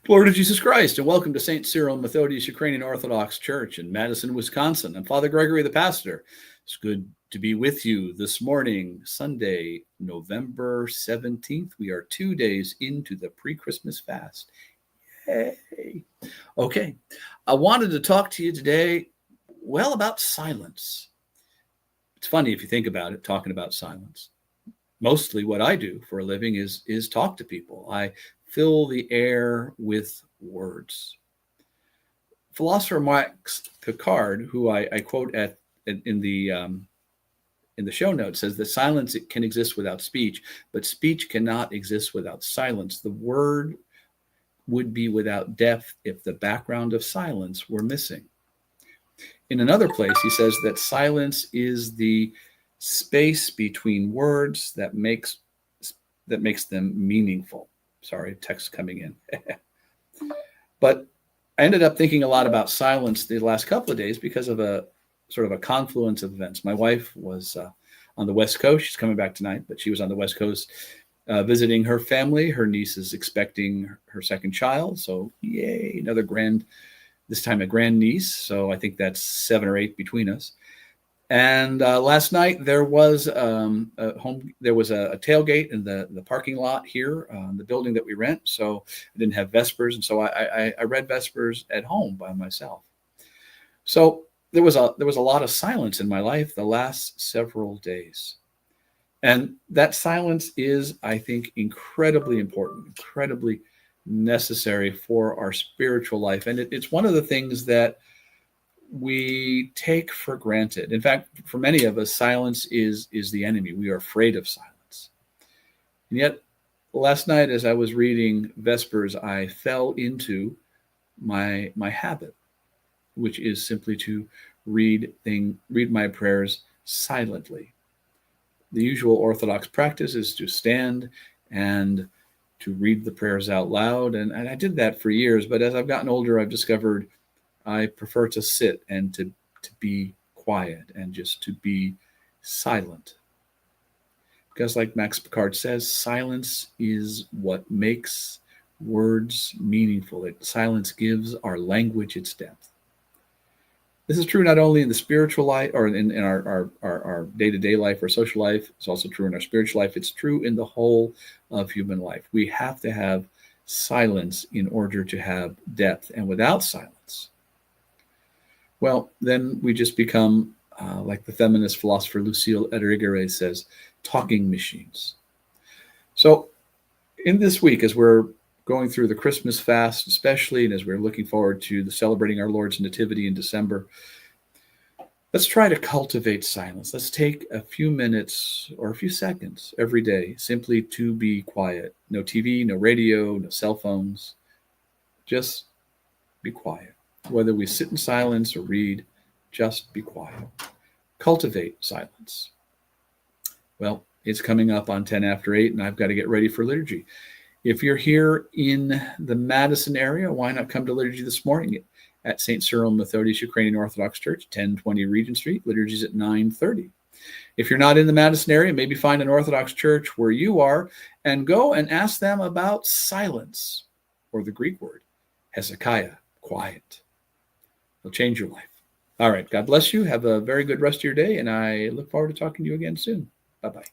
Glory to Jesus Christ, and welcome to St. Cyril and Methodius Ukrainian Orthodox Church in Madison, Wisconsin. I'm Father Gregory, the pastor. It's good to be with you this morning, Sunday, November 17th. We are 2 days into the pre-Christmas fast. Hey. Okay, I wanted to talk to you today, about silence. It's funny if you think about it, talking about silence. Mostly what I do for a living is talk to people. I fill the air with words. Philosopher Max Picard, who I quote in the show notes, says that silence can exist without speech, but speech cannot exist without silence. The word would be without depth if the background of silence were missing. In another place, he says that silence is the space between words that makes them meaningful. Sorry, text coming in. But I ended up thinking a lot about silence the last couple of days because of a sort of a confluence of events. My wife was on the West Coast. She's coming back tonight, but she was on the West Coast visiting her family. Her niece is expecting her second child. So yay, this time a grandniece. So I think that's 7 or 8 between us. And last night there was a tailgate in the parking lot here, the building that we rent. So I didn't have Vespers, and so I read Vespers at home by myself. So there was a lot of silence in my life the last several days, and that silence is, I think, incredibly important, incredibly necessary for our spiritual life, and it's one of the things that we take for granted. In fact, for many of us, silence is the enemy. We are afraid of silence. And yet, last night as I was reading Vespers, I fell into my habit, which is simply to read my prayers silently. The usual Orthodox practice is to stand and to read the prayers out loud. And I did that for years, but as I've gotten older, I've discovered I prefer to sit and to be quiet and just to be silent. Because like Max Picard says, silence is what makes words meaningful. Silence gives our language its depth. This is true not only in the spiritual life or in our day-to-day life or social life. It's also true in our spiritual life. It's true in the whole of human life. We have to have silence in order to have depth. And without silence, well, then we just become, like the feminist philosopher Lucille Irigaray says, talking machines. So in this week, as we're going through the Christmas fast, especially, and as we're looking forward to celebrating our Lord's Nativity in December, let's try to cultivate silence. Let's take a few minutes or a few seconds every day simply to be quiet. No TV, no radio, no cell phones. Just be quiet. Whether we sit in silence or read, just be quiet. Cultivate silence. Well, it's coming up on 10 after 8, and I've got to get ready for liturgy. If you're here in the Madison area, why not come to liturgy this morning at St. Cyril and Methodius Ukrainian Orthodox Church, 1020 Regent Street. Liturgy's at 9:30. If you're not in the Madison area, maybe find an Orthodox church where you are and go and ask them about silence, or the Greek word, Hezekiah, quiet. It'll change your life. All right. God bless you. Have a very good rest of your day, and I look forward to talking to you again soon. Bye-bye.